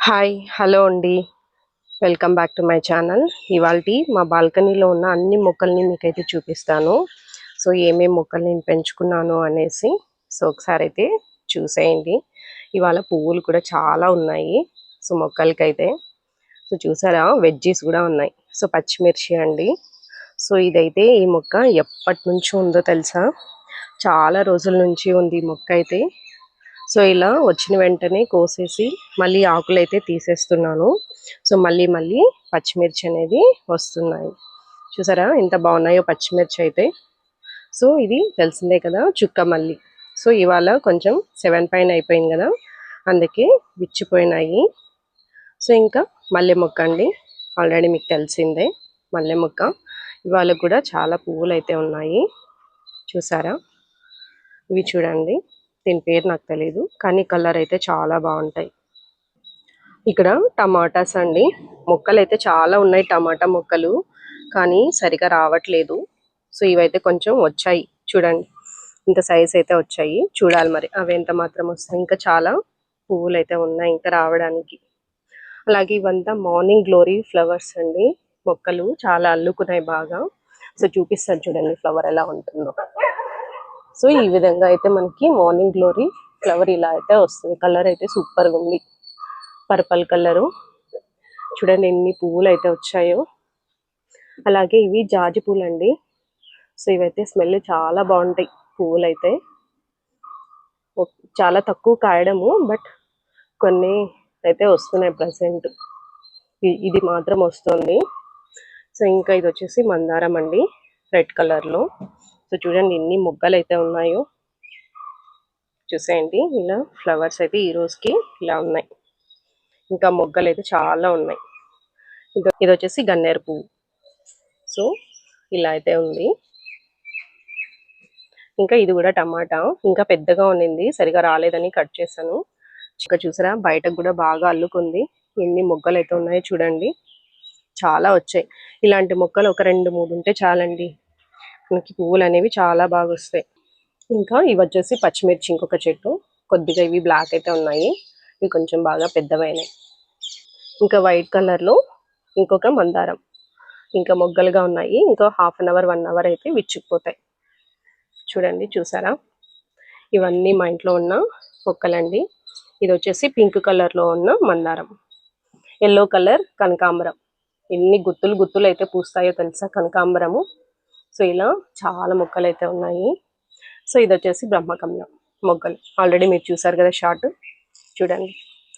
Hi hello అండి. Welcome back to my channel. ఇవాల్టి మా బాల్కనీలో ఉన్న అన్ని మొక్కల్ని మీకైతే చూపిస్తాను. సో ఏమేం మొక్కలు నేను పెంచుకున్నాను అనేసి ఒకసారి అయితే చూసేయండి. ఇవాళ పువ్వులు కూడా చాలా ఉన్నాయి సో మొక్కలకైతే. సో చూసారా, వెజ్జీస్ కూడా ఉన్నాయి. సో పచ్చిమిర్చి అండి. సో ఇదైతే ఈ మొక్క ఎప్పటి నుంచో ఉందో తెలుసా, చాలా రోజుల నుంచి ఉంది ఈ మొక్క అయితే. సో ఇలా వచ్చిన వెంటనే కోసేసి మళ్ళీ ఆకులైతే తీసేస్తున్నాను. సో మళ్ళీ మళ్ళీ పచ్చిమిర్చి అనేది వస్తున్నాయి. చూసారా ఎంత బాగున్నాయో పచ్చిమిర్చి అయితే. సో ఇది తెలిసిందే కదా, చుక్క మల్లి. సో ఇవాళ కొంచెం 7 పైన అయిపోయింది కదా, అందుకే విచ్చిపోయినాయి. సో ఇంకా మల్లె మొక్క అండి, ఆల్రెడీ మీకు తెలిసిందే మల్లె మొక్క. ఇవాళ కూడా చాలా పువ్వులు అయితే ఉన్నాయి. చూసారా, ఇవి చూడండి, దీని పేరు నాకు తెలియదు కానీ కలర్ అయితే చాలా బాగుంటాయి. ఇక్కడ టమాటాస్ అండి, మొక్కలు అయితే చాలా ఉన్నాయి టమాటా మొక్కలు, కానీ సరిగా రావట్లేదు. సో ఇవైతే కొంచెం వచ్చాయి చూడండి, ఇంత సైజ్ అయితే వచ్చాయి. చూడాలి మరి అవి ఎంత మాత్రం వస్తాయి. ఇంకా చాలా పువ్వులు అయితే ఉన్నాయి ఇంకా రావడానికి. అలాగే ఇవంతా మార్నింగ్ గ్లోరీ ఫ్లవర్స్ అండి, మొక్కలు చాలా అల్లుకున్నాయి బాగా. సో చూపిస్తాను చూడండి ఫ్లవర్ ఎలా ఉంటుందో. సో ఈ విధంగా అయితే మనకి మార్నింగ్ గ్లోరీ ఫ్లవర్ ఇలా అయితే వస్తుంది. కలర్ అయితే సూపర్గా ఉంది, పర్పల్ కలరు. చూడండి ఎన్ని పువ్వులు అయితే వచ్చాయో. అలాగే ఇవి జాజి పూలు అండి. సో ఇవైతే స్మెల్ చాలా బాగుంటాయి పువ్వులు అయితే. చాలా తక్కువ కాయడము, బట్ కొన్ని అయితే వస్తున్నాయి ప్రజెంట్. ఇది మాత్రం వస్తుంది. సో ఇంకా ఇది వచ్చేసి మందారం అండి, రెడ్ కలర్లో. సో చూడండి ఎన్ని మొగ్గలు అయితే ఉన్నాయో, చూసేయండి. ఇలా ఫ్లవర్స్ అయితే ఈ రోజుకి ఇలా ఉన్నాయి. ఇంకా మొగ్గలు అయితే చాలా ఉన్నాయి. ఇది వచ్చేసి గన్నేరు పువ్వు. సో ఇలా అయితే ఉంది. ఇంకా ఇది కూడా టమాటా, ఇంకా పెద్దగా ఉండింది, సరిగా రాలేదని కట్ చేశాను. ఇంకా చూసారా, బయటకు కూడా బాగా అల్లుకుంది. ఎన్ని మొగ్గలు అయితే ఉన్నాయో చూడండి, చాలా వచ్చాయి. ఇలాంటి మొక్కలు ఒక 2-3 ఉంటే చాలండి, మనకి పువ్వులు అనేవి చాలా బాగా వస్తాయి. ఇంకా ఇవి వచ్చేసి పచ్చిమిర్చి, ఇంకొక చెట్టు. కొద్దిగా ఇవి బ్లాక్ అయితే ఉన్నాయి, ఇవి కొంచెం బాగా పెద్దవైనాయి. ఇంకా వైట్ కలర్లో ఇంకొక మందారం, ఇంకా మొగ్గలుగా ఉన్నాయి. ఇంకా హాఫ్ అన్ అవర్ 1 అవర్ అయితే విచ్చుకుపోతాయి. చూడండి చూసారా, ఇవన్నీ మా ఇంట్లో ఉన్న మొక్కలండి. ఇది వచ్చేసి పింక్ కలర్లో ఉన్న మందారం, ఎల్లో కలర్ కనకాంబరం. ఎన్ని గుత్తులు గుత్తులు అయితే పూస్తాయో తెలుసా కనకాంబరము. సో ఇలా చాలా మొక్కలు అయితే ఉన్నాయి. సో ఇది వచ్చేసి బ్రహ్మకమలం మొగ్గలు, ఆల్రెడీ మీరు చూసారు కదా షార్ట్. చూడండి